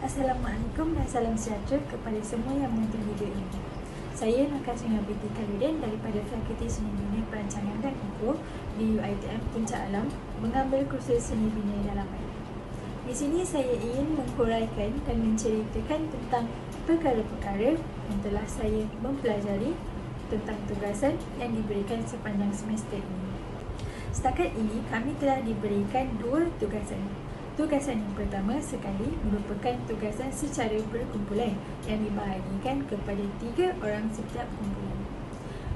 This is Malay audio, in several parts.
Assalamualaikum dan salam sejahtera kepada semua yang menonton video ini. Saya Nakasina Binti Khalidin daripada Fakulti Seni Bina Perancangan dan Info di UiTM Puncak Alam mengambil kursus Seni Bina Dalaman. Di sini saya ingin menghuraikan dan menceritakan tentang perkara-perkara yang telah saya mempelajari tentang tugasan yang diberikan sepanjang semester ini. Setakat ini kami telah diberikan 2 tugasan. Tugasan yang pertama sekali merupakan tugasan secara berkumpulan yang dibahagikan kepada 3 orang setiap kumpulan.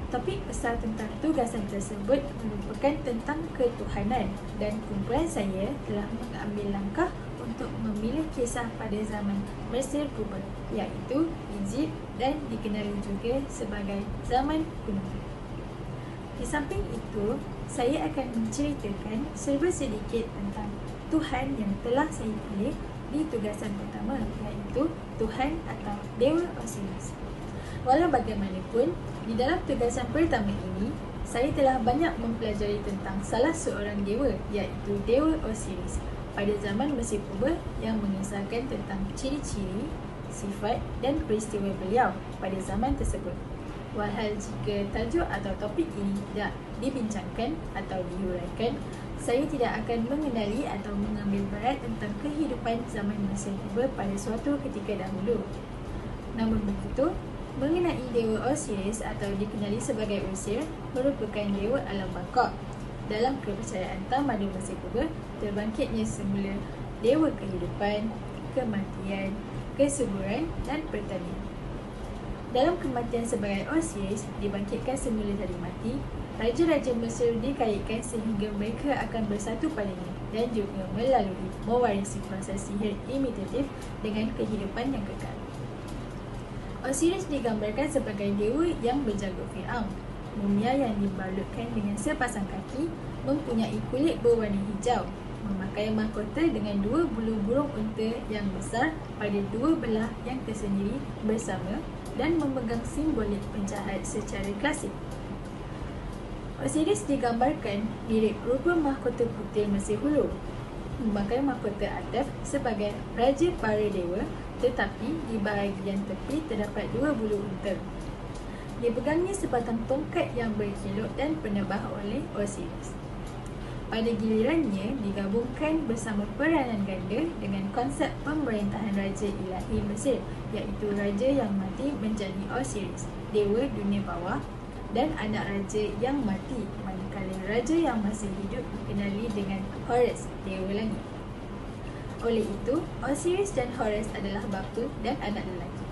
Topik besar tentang tugasan tersebut merupakan tentang ketuhanan dan kumpulan saya telah mengambil langkah untuk memilih kisah pada zaman Mesir Purba, iaitu Egypt dan dikenali juga sebagai zaman kuno. Di samping itu, saya akan menceritakan serba sedikit tentang Tuhan yang telah saya pilih di tugasan pertama, iaitu Tuhan atau Dewa Osiris. Walau bagaimanapun, di dalam tugasan pertama ini, saya telah banyak mempelajari tentang salah seorang dewa, iaitu Dewa Osiris pada zaman Mesir Purba yang mengisahkan tentang ciri-ciri, sifat dan peristiwa beliau pada zaman tersebut. Walhal jika tajuk atau topik ini tidak dibincangkan atau dihuraikan, saya tidak akan mengenali atau mengambil berat tentang kehidupan zaman Mesir Purba pada suatu ketika dahulu. Namun begitu, mengenai Dewa Osiris atau dikenali sebagai Osir merupakan dewa alam baka. Dalam kepercayaan Tamadu Mesir Purba, terbangkitnya semula dewa kehidupan, kematian, kesuburan dan pertanian. Dalam kematian sebagai Osiris dibangkitkan semula dari mati, raja-raja Mesir dikaitkan sehingga mereka akan bersatu padanya dan juga melalui mewarisi proses sihir imitatif dengan kehidupan yang kekal. Osiris digambarkan sebagai dewa yang berjaga Fir'aun. Mumia yang dibalutkan dengan sepasang kaki, mempunyai kulit berwarna hijau, memakai mahkota dengan 2 bulu burung unta yang besar pada 2 belah yang tersendiri bersama dan memegang simbolik penjahat secara klasik. Osiris digambarkan mirip rupa mahkota putih Mesir Hulu, memakai mahkota Atef sebagai raja para dewa, tetapi di bahagian tepi terdapat 2 bulu unta. Dipegangnya sebatang tongkat yang berkilau dan penebah oleh Osiris. Pada gilirannya digabungkan bersama peranan ganda dengan konsep pemerintahan Raja Ilahi Mesir, iaitu raja yang mati menjadi Osiris, dewa dunia bawah, dan anak raja yang mati, manakala raja yang masih hidup dikenali dengan Horus, dewa langit. Oleh itu, Osiris dan Horus adalah bapa dan anak lelaki.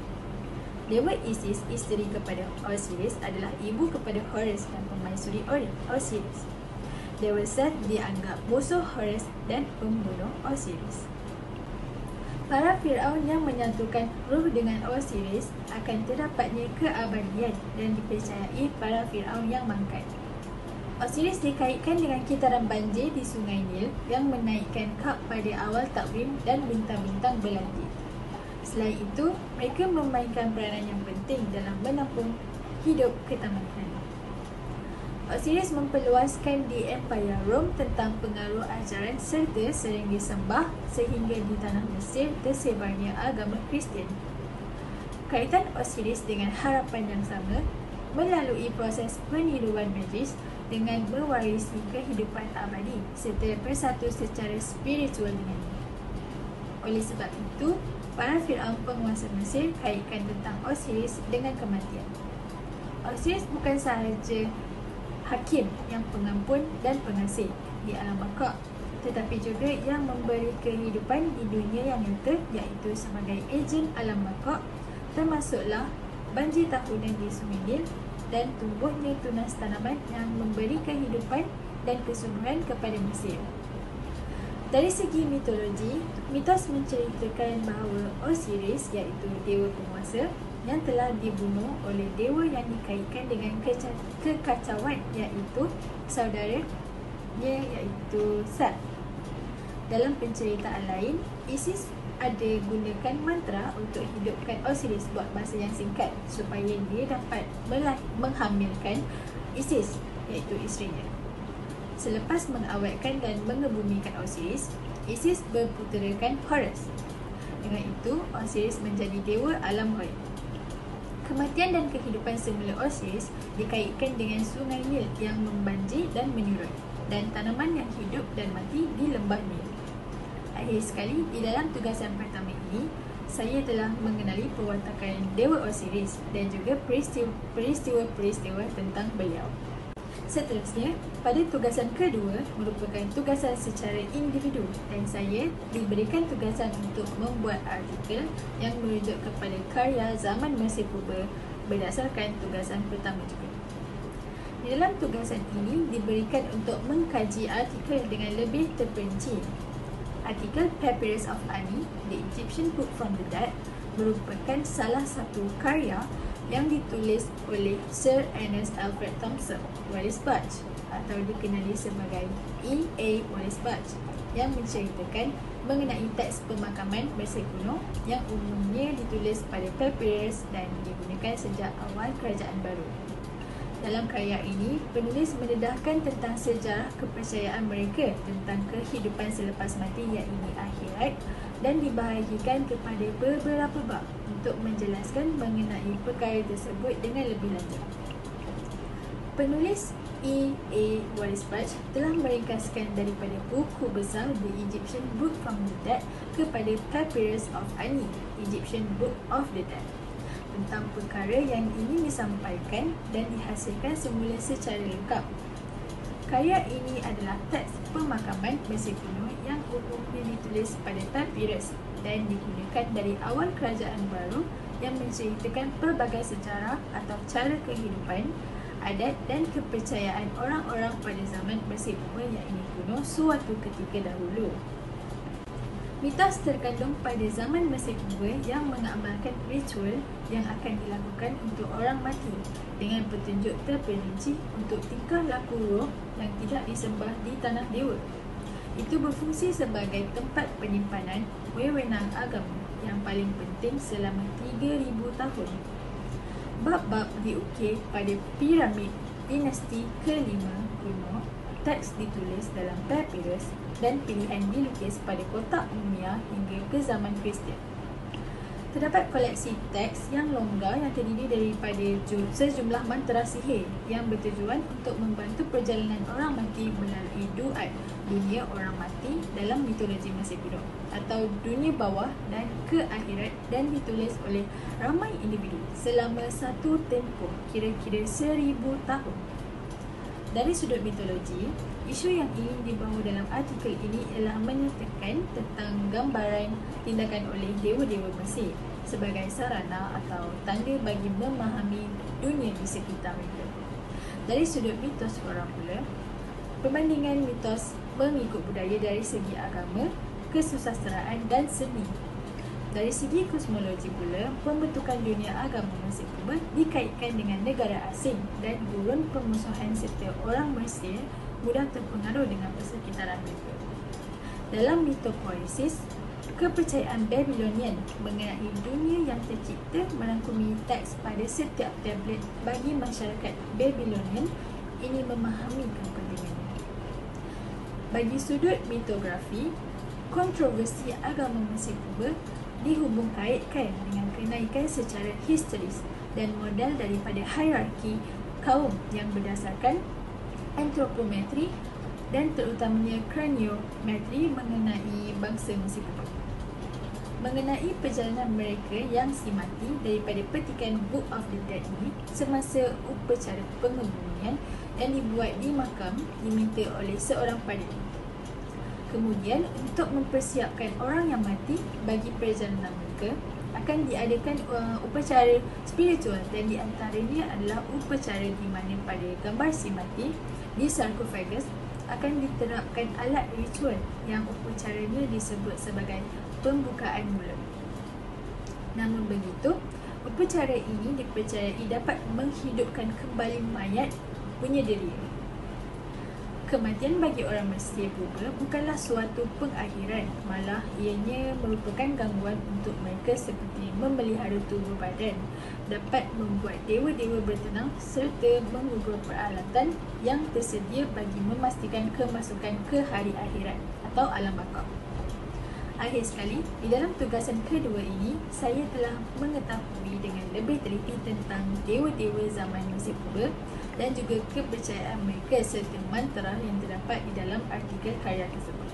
Dewa Isis, isteri kepada Osiris, adalah ibu kepada Horus dan pemaisuri Osiris. Dewa Set dianggap musuh Horus dan pembunuh Osiris. Para Fir'aun yang menyatukan ruh dengan Osiris akan terdapatnya keabadian dan dipercayai para Fir'aun yang mangkat. Osiris dikaitkan dengan kitaran banjir di Sungai Nil yang menaikkan kap pada awal takwim dan bintang-bintang berlangit. Selain itu, mereka memainkan peranan yang penting dalam menampung hidup ketamakan. Osiris memperluaskan di Empire Rom tentang pengaruh ajaran serta sering disembah sehingga di tanah Mesir tersebarnya agama Kristian. Kaitan Osiris dengan harapan yang sama melalui proses peniruan magis dengan mewarisi kehidupan abadi serta bersatu secara spiritual dengannya. Oleh sebab itu, para Fir'aun penguasa Mesir kaitkan tentang Osiris dengan kematian. Osiris bukan sahaja hakim yang pengampun dan pengasih di alam baka, tetapi juga yang memberi kehidupan di dunia yang nyata, iaitu sebagai ejen alam baka, termasuklah banjir tahunan di Sungai Nil dan tumbuhnya tunas tanaman yang memberi kehidupan dan kesuburan kepada Mesir. Dari segi mitologi, mitos menceritakan bahawa Osiris, iaitu dewa penguasa yang telah dibunuh oleh dewa yang dikaitkan dengan kekacauan, iaitu saudaranya, iaitu Set. Dalam penceritaan lain, Isis ada gunakan mantra untuk hidupkan Osiris buat masa yang singkat supaya dia dapat menghamilkan Isis, iaitu isterinya. Selepas mengawetkan dan mengebumikan Osiris, Isis berputerakan Horus. Dengan itu, Osiris menjadi dewa alam ghaib. Kematian dan kehidupan semula Osiris dikaitkan dengan sungai Nil yang membanjir dan menyurut, dan tanaman yang hidup dan mati di lembah Nil. Akhir sekali, di dalam tugasan pertama ini, saya telah mengenali perwatakan Dewa Osiris dan juga peristiwa-peristiwa tentang beliau. Seterusnya, pada tugasan kedua merupakan tugasan secara individu dan saya diberikan tugasan untuk membuat artikel yang merujuk kepada karya zaman Mesir Purba berdasarkan tugasan pertama juga. Di dalam tugasan ini diberikan untuk mengkaji artikel dengan lebih terperinci. Artikel Papyrus of Ani, The Egyptian Book from the Dead, merupakan salah satu karya yang ditulis oleh Sir Ernest Alfred Thompson, Wallis Budge, atau dikenali sebagai E.A. Wallis Budge, yang menceritakan mengenai teks pemakaman Mesir kuno yang umumnya ditulis pada papyrus dan digunakan sejak awal Kerajaan Baru. Dalam karya ini, penulis mendedahkan tentang sejarah kepercayaan mereka tentang kehidupan selepas mati, iaitu akhirat, dan dibahagikan kepada beberapa bab untuk menjelaskan mengenai perkara tersebut dengan lebih lanjut. Penulis E.A. Wallis Budge telah meringkaskan daripada buku besar The Egyptian Book from the Dead kepada Papyrus of Ani, Egyptian Book of the Dead, tentang perkara yang ingin disampaikan dan dihasilkan semula secara lengkap. Karya ini adalah teks pemakaman Mesir kuno yang umumnya ditulis pada papyrus dan digunakan dari awal Kerajaan Baru yang menceritakan pelbagai sejarah atau cara kehidupan, adat dan kepercayaan orang-orang pada zaman Mesir Purba iaitu kuno suatu ketika dahulu. Mitos terkandung pada zaman Mesir Purba yang mengamalkan ritual yang akan dilakukan untuk orang mati dengan petunjuk terperinci untuk tingkah laku roh yang tidak disembah di tanah dewa. Itu berfungsi sebagai tempat penyimpanan wewenang agama yang paling penting selama 3,000 tahun. Bab-bab diukir pada piramid dinasti ke-5 kuno, teks ditulis dalam papyrus dan pilihan dilukis pada kotak mumia hingga ke zaman Kristian. Terdapat koleksi teks yang longgar yang terdiri daripada sejumlah mantra sihir yang bertujuan untuk membantu perjalanan orang mati melalui duat dunia orang mati dalam mitologi Mesir kuno atau dunia bawah dan ke akhirat, dan ditulis oleh ramai individu selama satu tempoh kira-kira 1,000 tahun. Dari sudut mitologi, isu yang ingin dibawa dalam artikel ini ialah menyatakan tentang gambaran tindakan oleh dewa-dewa Mesir sebagai sarana atau tanda bagi memahami dunia di sekitar mereka. Dari sudut mitos orang pula, perbandingan mitos mengikut budaya dari segi agama, kesusasteraan dan seni. Dari segi kosmologi pula, pembentukan dunia agama Mesir Purba dikaitkan dengan negara asing dan gurun permusuhan serta orang Mesir mudah terpengaruh dengan persekitaran mereka. Dalam mitopoiesis, kepercayaan Babylonian mengenai dunia yang tercipta merangkumi teks pada setiap tablet bagi masyarakat Babylonian ini memahami kepentingannya. Bagi sudut mitografi, kontroversi agama Mesir Purba dihubung kaitkan dengan kenaikan secara historis dan model daripada hierarki kaum yang berdasarkan antropometri dan terutamanya kraniometri mengenai bangsa Mesir Purba. Mengenai perjalanan mereka yang simati daripada petikan Book of the Dead ini semasa upacara pengebumian yang dibuat di makam diminta oleh seorang padri. Kemudian, untuk mempersiapkan orang yang mati bagi perjalanan mereka, akan diadakan upacara spiritual dan di antaranya adalah upacara di mana pada gambar si mati di sarkofagus akan diterapkan alat ritual yang upacaranya disebut sebagai pembukaan mulut. Namun begitu, upacara ini dipercayai dapat menghidupkan kembali mayat punya diri. Kematian bagi orang Mesir Purba bukanlah suatu pengakhiran, malah ianya merupakan gangguan untuk mereka seperti memelihara tubuh badan, dapat membuat dewa-dewa bertenang serta mengubah peralatan yang tersedia bagi memastikan kemasukan ke hari akhirat atau alam baka. Akhir sekali, di dalam tugasan kedua ini, saya telah mengetahui dengan lebih teliti tentang dewa-dewa zaman Mesir Purba dan juga kepercayaan mereka serta mantra yang terdapat di dalam artikel karya tersebut.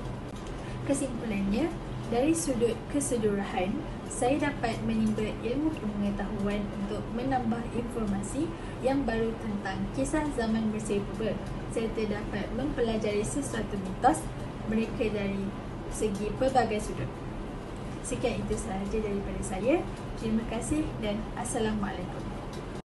Kesimpulannya, dari sudut keseluruhan, saya dapat menimba ilmu pengetahuan untuk menambah informasi yang baru tentang kisah zaman Mesir Purba serta dapat mempelajari sesuatu mitos mereka dari segi pelbagai sudut. Sekian itu sahaja daripada saya. Terima kasih dan Assalamualaikum.